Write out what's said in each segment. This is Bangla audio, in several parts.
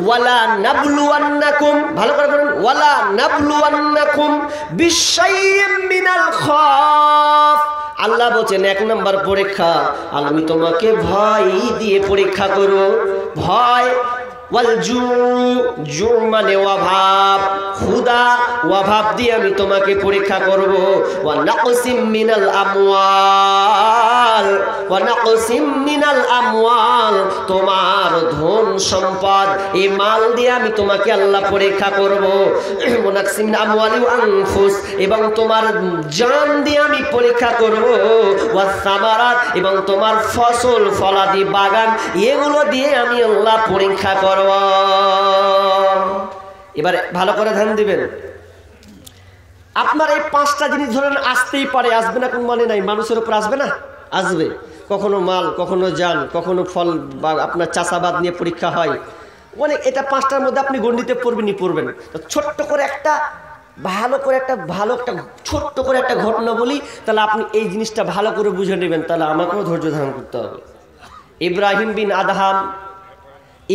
ওয়ালা নাবলুওয়ান্নাকুম, ভালো করে বলুন, ওয়ালা নাবলুওয়ান্নাকুম বিশাইইম মিনাল খাউফ। আল্লাহ বলছেন 1 নম্বর পরীক্ষা, আমি তোমাকে ভয় দিয়ে পরীক্ষা করব। ভয়, ওয়াল জু মানে অভাব, ক্ষুধা, অভাব দিয়ে আমি তোমাকে পরীক্ষা করব। ওয়া নাকসিম মিনাল আমওয়াল, ওয়া নাকসিম মিনাল আমওয়াল, তোমার ধন সম্পদ, এই মাল দিয়ে আমি তোমাকে আল্লাহ পরীক্ষা করব। ওয়া নাকসিম আমওয়ালি ওয়া আনফুস, এবং তোমার জান দিয়ে আমি পরীক্ষা করব। ওয়া সামারাত, এবং তোমার ফসল ফলাদি বাগান, এগুলো দিয়ে আমি আল্লাহ পরীক্ষা করব। এবারে ভালো করে ধ্যান দিবেন। আপনার এই 5টা জিনিস ধরেন আসতেই পারে, আসবে না কোন মানে নাই, মানুষের উপর আসবে না, আসবে। কখনো মাল, কখনো জান, কখনো ফল বা আপনার চাষাবাদ নিয়ে পরীক্ষা হয় অনেক। এটা 5টার মধ্যে আপনি গণ্ডিতে পড়বেন। তো ছোট্ট করে একটা ছোট্ট করে একটা ঘটনা বলি, তাহলে আপনি এই জিনিসটা ভালো করে বুঝে নেবেন, তাহলে আমাকেও ধৈর্য ধারণ করতে হবে।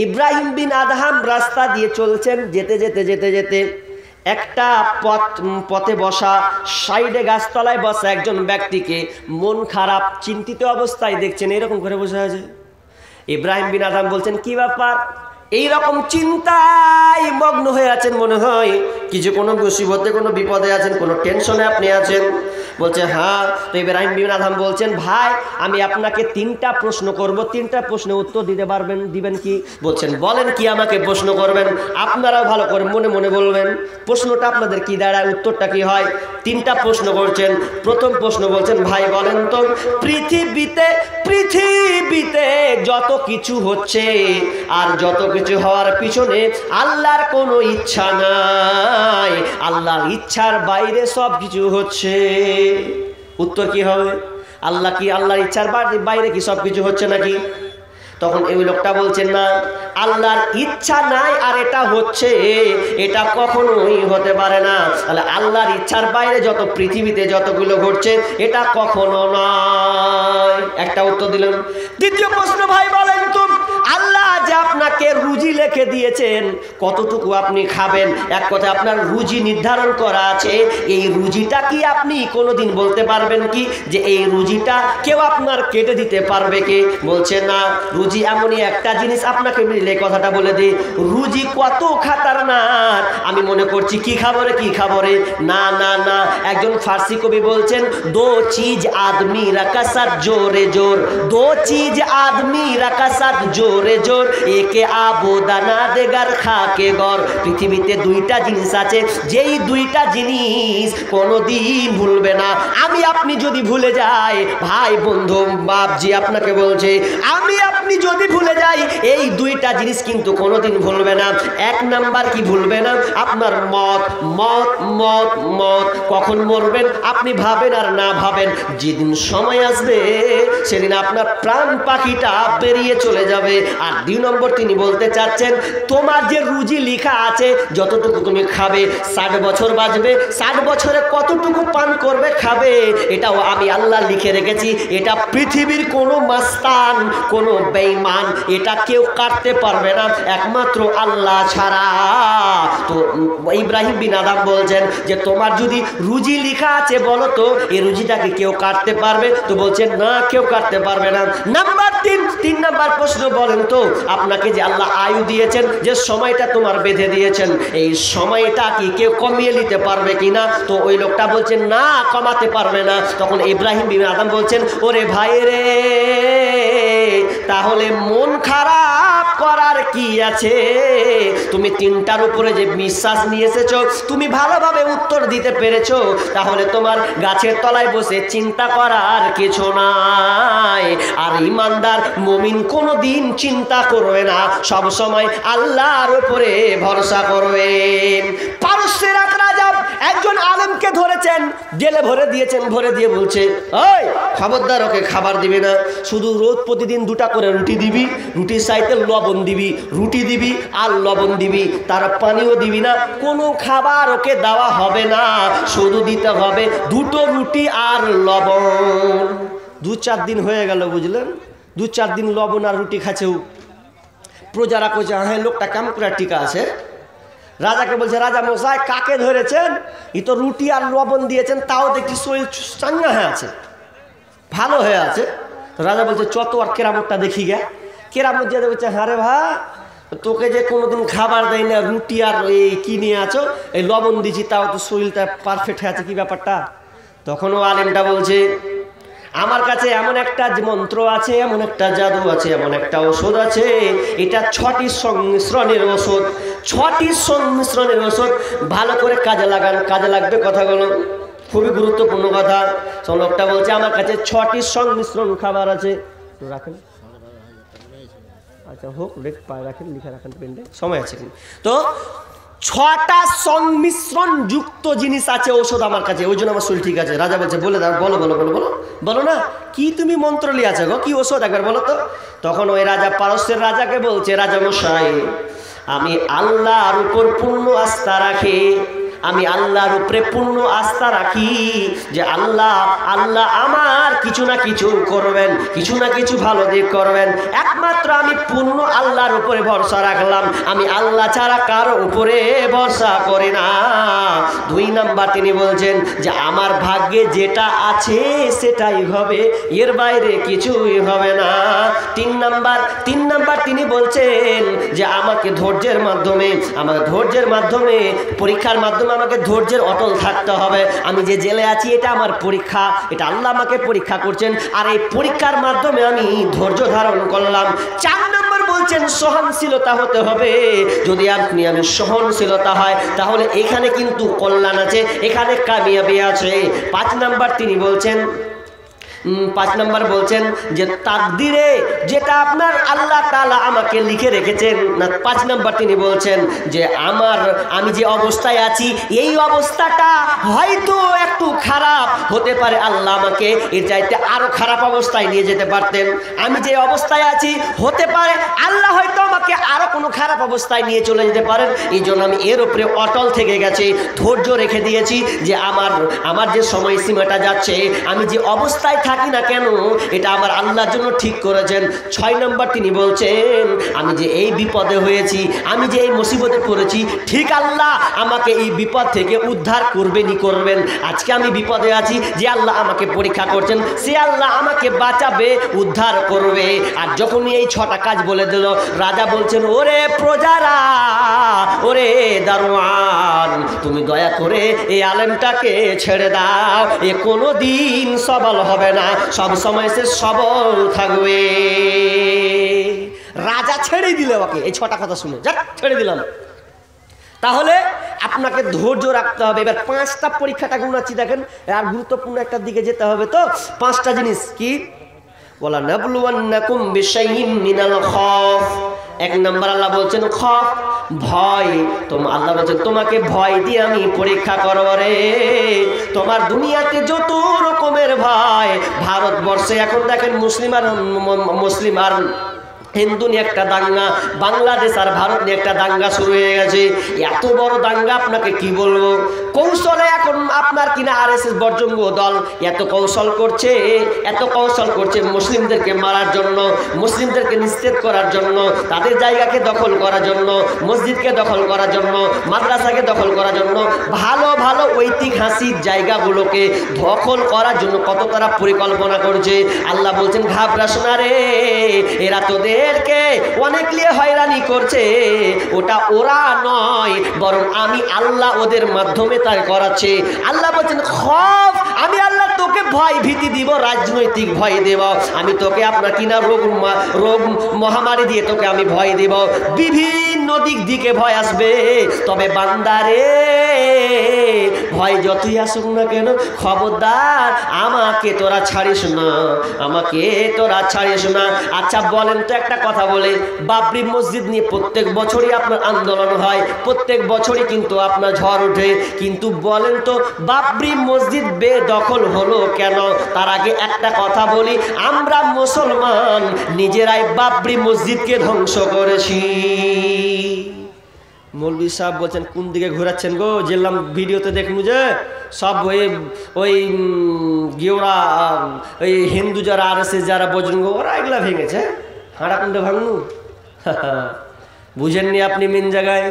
ইব্রাহিম বিন আদহাম রাস্তা দিয়ে চলছেন, যেতে যেতে একটা পথে বসা, সাইডে গাছতলায় বসা একজন ব্যক্তিকে মন খারাপ, চিন্তিত অবস্থায় দেখছেন, এরকম করে বসে আছে। ইব্রাহিম বিন আদহাম বলছেন, কি ব্যাপার? এইরকম চিন্তায় মগ্ন হয়ে আছেন, মনে হয় কিছু কোনো মুসিবতে, কোনো বিপদে আছেন, কোনো টেনশনে আপনি আছেন। বলছে হ্যাঁ। তো ইব্রাহিম বিন আদহাম বলছেন, ভাই আমি আপনাকে 3টা প্রশ্ন করব, 3টা প্রশ্নের উত্তর দিতে পারবেন? দিবেন কি? বলছেন বলেন, কি আমাকে প্রশ্ন করবেন? আপনারাও ভালো করে মনে মনে বলবেন প্রশ্নটা আপনাদের কি দাঁড়ায়, উত্তরটা কি হয়। 3টা প্রশ্ন করছেন। প্রথম প্রশ্ন বলছেন, ভাই বলেন তো, পৃথিবীতে যত কিছু হচ্ছে আর যত কিছু হওয়ার পিছনে আল্লাহর কোনো ইচ্ছা নাই, আল্লাহর ইচ্ছার বাইরে সব কিছু হচ্ছে। উত্তর কি হবে? আল্লাহর ইচ্ছার বাইরে কি সব কিছু হচ্ছে নাকি? তখন এই লোকটা বলছেন, না, আল্লাহর ইচ্ছা নাই আর এটা হচ্ছে, এটা কখনোই হতে পারে না। তাহলে আল্লাহর ইচ্ছার বাইরে যত পৃথিবীতে যতগুলো ঘটছে, এটা কখনো নয়। একটা উত্তর দিলেন। দ্বিতীয় প্রশ্ন, ভাই বলেন তো, আল্লাহ যে আপনাকে রুজি লিখে দিয়েছেন, কতটুকু আপনি খাবেন, এক কথা আপনার রুজি নির্ধারণ করা আছে, এই রুজিটা কি আপনি কোনোদিন বলতে পারবেন কি যে এই রুজিটা কেউ আপনার কেটে দিতে পারবে কে? বলছে না, রুজি এমনই একটা জিনিস, আপনাকে মিলে কথাটা বলে দিই, রুজি কত খাতারনাক। আমি মনে করছি কি খাবরে, না, একজন ফার্সি কবি বলছেন, দো চিজ আদমি রাকাসাত জোরে জোর, দো চিজ আদমি রাকাসাত জোরে জোর, একে আবদানা দেগার খাকে গর। পৃথিবীতে 2টা জিনিস আছে, যেই 2টা জিনিস কোনোদিন ভুলবে না। আমি আপনি যদি ভুলে যাই, ভাই বন্ধু বাপজি আপনাকে বলছে, আমি আপনি যদি ভুলে যাই, এই 2টা জিনিস কিন্তু কোনোদিন ভুলবে না। 1 নাম্বার কি ভুলবে না? আপনার মত। কখন মরবেন আপনি ভাবেন আর না ভাবেন, যেদিন সময় আসবে সেদিন আপনার প্রাণ পাখিটা বেরিয়ে চলে যাবে। আর 2 নম্বর তিনি বলতে চাচ্ছেন, তোমার যে রুজি লেখা আছে, যতটুকু তুমি খাবে, 60 বছর বাঁচবে, 60 বছরে কতটুকু পান করবে, খাবে, এটাও আমি আল্লাহ লিখে রেখেছি। এটা পৃথিবীর কোনো মাস্তান, কোনো বেঈমান, এটা কেউ কাটতে পারবে না, একমাত্র আল্লাহ ছাড়া। তো ইব্রাহিম বিন আদহাম বলছেন যে তোমার যদি রুজি লেখা আছে, বলো তো এই রুজিটাকে কেউ কাটতে পারবে? তো বলছেন না, কেউ কাটতে পারবে না। নাম্বার 3 নাম্বার প্রশ্ন, বলেন তো আপনাকে যে আল্লাহ আয়ু দিয়েছেন, যে সময়টা তোমার বেঁধে দিয়েছেন, এই সময়টা কি কেউ কমিয়ে নিতে পারবে কিনা? তো ওই লোকটা বলছেন না, কমাতে পারবে না। তখন ইব্রাহিম বিন আদহাম বলছেন, ওরে ভাই রে, তাহলে মন খারাপ করার কি আছে? তুমি 3টার উপরে যে বিশ্বাস নিয়ে এসেছো, তুমি ভালোভাবে উত্তর দিতে পেরেছো, তাহলে তোমার গাছের তলায় বসে চিন্তা করার কিছু নাই। আর ইমানদার মুমিন কোনোদিন চিন্তা করবে না, সব সময় আল্লাহর উপরে ভরসা করবে। পারস্যের এক রাজা একজন আলেমকে ধরেছেন, জেলে ভরে দিয়েছেন, ভরে দিয়ে বলছে, ওই খবরদার ওকে খাবার দিবি না, শুধু রোজ প্রতিদিন 2টা করে রুটি দিবি, রুটির সাইতে লবণ দিবি, রুটি দিবি আর লবণ দিবি, তার পানিও দিবি না, কোনো খাবার ওকে দেওয়া হবে না, শুধু দিতে হবে 2টো রুটি আর লবণ। 2-4 দিন হয়ে গেল, বুঝলেন, 2-4 দিন লবণ আর রুটি খাচ্ছেও। প্রজারা কইছে হ্যাঁ লোকটা কেমন করে টিকা আছে। রাজাকে বলছে রাজা মশাই কাকে ধরেছেন, ই তো রুটি আর লবণ দিয়েছেন, তাও দেখছি শরীর চাঙ্গা হয়ে আছে, ভালো হয়ে আছে। রাজা বলছে চত আর কেরামতটা দেখি গে। কেরামত যে বলছে হ্যাঁ রে ভা, তোকে যে কোনোদিন খাবার দেয় না, রুটি আর এই কি নিয়ে আছো, এই লবণ দিছি, তাও তো শরীরটা পারফেক্ট হয়ে আছে, কি ব্যাপারটা? তখনও আলেমটা বলছে আমার কাছে এমন একটা মন্ত্র আছে, এমন একটা জাদু আছে, এমন একটা ওষুধ আছে, এটা 6টি সংমিশ্রণের ওষুধ, 6টি সংমিশ্রণের ওষুধ, ভালো করে কাজে লাগান, কাজে লাগবে কথাগুলো, খুবই গুরুত্বপূর্ণ কথা। লোকটা বলছে আমার কাছে 6টি সংমিশ্রণ খাবার আছে, রাখেন আচ্ছা হোক রাখেন, লিখে রাখেন পেনটা, সময় আছে কিন্তু। তো 6টা সংমিশ্রণ যুক্ত জিনিস আছে ওষুধ আমার কাছে, ওই জন্য আমার শরীর ঠিক আছে। রাজা বলছে বলে দাও, বলো বলো বলো বলো বলো না, কি তুমি মন্ত্র লিয়ে আছো গো, কি ওষুধ একবার বলো তো। তখন ওই রাজা পারস্যের রাজাকে বলছে রাজা মশাই আমি আল্লাহর উপর পূর্ণ আস্থা রাখি, আমি আল্লাহর উপরে পূর্ণ আস্থা রাখি যে আল্লাহ আল্লাহ আমার কিছু না কিছু করবেন, কিছু না কিছু ভালো দিক করবেন, একমাত্র আমি পূর্ণ আল্লাহর উপরে ভরসা রাখলাম, আমি আল্লাহ ছাড়া কারো উপরে ভরসা করি না। 2 নাম্বার তিনি বলছেন যে আমার ভাগ্যে যেটা আছে সেটাই হবে, এর বাইরে কিছুই হবে না। 3 নাম্বার তিনি বলছেন যে আমাকে ধৈর্যের মাধ্যমে, আমার ধৈর্যের মাধ্যমে, পরীক্ষার মাধ্যমে আমাকে ধৈর্যের অটল থাকতে হবে। আমি যে জেলে আছি এটা আমার পরীক্ষা, এটা আল্লাহ আমাকে পরীক্ষা করছেন, আর এই পরীক্ষার মাধ্যমে আমি ধৈর্য ধারণ করলাম। 4 নম্বর বলছেন সহনশীলতা হতে হবে, যদি আমি সহনশীলতা হয় তাহলে এখানে কিন্তু কল্যাণ আছে, এখানে কামিয়াবি আছে। 5 নাম্বার তিনি বলছেন, 5 নাম্বার বলছেন যে তাকদিরে যেটা আপনার আল্লাহ তাআলা আমাকে লিখে রেখেছেন না। 5 নাম্বার তিনি বলছেন যে আমি যে অবস্থায় আছি এই অবস্থাটা হয়তো একটু খারাপ হতে পারে, আল্লাহ আমাকে এর চাইতে আরো খারাপ অবস্থায় নিয়ে যেতে পারতেন। আমি যে অবস্থায় আছি হতে পারে আল্লাহ হয়তো আমাকে আরো কোনো খারাপ অবস্থায় নিয়ে চলে যেতে পারেন, এই জন্য আমি এর উপরে অটল থেকে গেছি, ধৈর্য রেখে দিয়েছি যে আমার যে সময়সীমাটা যাচ্ছে, আমি যে অবস্থায় থাকি না কেন এটা আমার আল্লাহর জন্য ঠিক করেছেন। 6 নম্বর তিনি বলছেন আমি যে এই বিপদে হয়েছি, আমি যে এই মুসিবতে পড়েছি, ঠিক আল্লাহ আমাকে এই বিপদ থেকে উদ্ধার করবেন। আজকে আমি বিপদে আছি, যে আল্লাহ আমাকে পরীক্ষা করছেন সে আল্লাহ আমাকে বাঁচাবে, উদ্ধার করবে। আর যখনই এই 6টা কাজ বলে দিল, রাজা বলছেন ওরে প্রজারা, ওরে দারোয়ান, তুমি দয়া করে এই আলেমটাকে ছেড়ে দাও, এ কোনোদিন সবল হবে না, সব সময় সে সবল থাকবে। রাজা ছেড়ে দিলে ওকে, এই 6টা কথা শুনে যাক ছেড়ে দিলাম। তাহলে আপনাকে ধৈর্য রাখতে হবে। এবার 5টা পরীক্ষাটা গুণাচ্ছি দেখেন, আর গুরুত্বপূর্ণ একটা দিকে যেতে হবে। তো 5টা জিনিস কি বলা, নাবলুওয়ান্নাকুম বিশাইইম মিনাল খাউফ। 1 নম্বর আল্লাহ বলছেন খৌফ, ভয়। আল্লাহ বলছেন তোমাকে ভয় দিয়ে আমি পরীক্ষা করব রে। তোমার দুনিয়াতে যত রকমের ভয়, ভারতবর্ষে এখন দেখেন মুসলিম আর হিন্দু নিয়ে একটা দাঙ্গা, বাংলাদেশ আর ভারত নিয়ে একটা দাঙ্গা শুরু হয়ে গেছে। এত বড় দাঙ্গা আপনাকে কি বলবো, কৌশলে এখন আপনার কিনা আরএসএস বর্জঙ্গ দল এত কৌশল করছে মুসলিমদেরকে মারার জন্য, মুসলিমদেরকে নিস্তেজ করার জন্য, তাদের জায়গাকে দখল করার জন্য, মসজিদকে দখল করার জন্য, মাদ্রাসাকে দখল করার জন্য, ভালো ভালো ঐতিহাসিক জায়গাগুলোকে দখল করার জন্য কত তারা পরিকল্পনা করছে। আল্লাহ বলছেন ঘাবড়াস না রে, এরা তোদের অনেক লিয়ে হয়রানি করছে, ওটা ওরা নয় বরং আমি আল্লাহ ওদের মাধ্যমে তাই করাচ্ছে। আল্লাহ বলছেন খৌফ, আমি আল্লাহ তোকে ভয় ভীতি দিব, রাজনৈতিক ভয় দেব, আমি তোকে আপনার কিনা রোগ মহামারী দিয়ে তোকে আমি ভয় দেব, বিভিন্ন দিক দিকে ভয় আসবে। তবে বান্দারে ভয় যতই আসুক না কেন, খবরদার আমাকে তোরা ছাড়িস না। আচ্ছা বলেন তো একটা কথা বলে, বাবরি মসজিদ নিয়ে প্রত্যেক বছরই আপনার আন্দোলন হয়, প্রত্যেক বছরই কিন্তু আপনার ঝড় ওঠে, কিন্তু বলেন তো বাবরি মসজিদ বেদখল হলো কেন? তার আগে একটা কথা বলি, আমরা মুসলমান নিজেরাই বাবরি মসজিদকে ধ্বংস করেছি। মৌলভী সাহেব বলছেন কোন দিকে ঘোরাচ্ছেন গো, যেলাম ভিডিওতে দেখলু যে সব ওই গেওড়া ওই হিন্দু যারা আরএসএস যারা বজরঙ্গ ওরা এগুলা ভেঙেছে, হাঁড়া কুণ্ডে ভাঙনু। বুঝেননি আপনি মিন জায়গায়?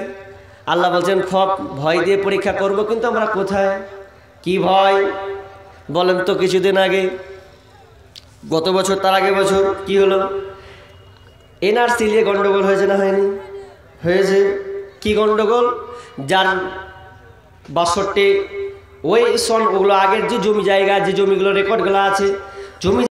আল্লাহ বলছেন খপ ভয় দিয়ে পরীক্ষা করব, কিন্তু আমরা কোথায়? কি ভয় বলেন তো? কিছুদিন আগে, গত বছর, তার আগে বছর কি হলো? এনআরসি নিয়ে গন্ডগোল হয়েছে না হয়নি? হয়েছে। কি গন্ডগোল? যার 62 ওই সন, ওগুলো আগের যে জমি জায়গা, যে জমিগুলো রেকর্ডগুলো আছে, জমি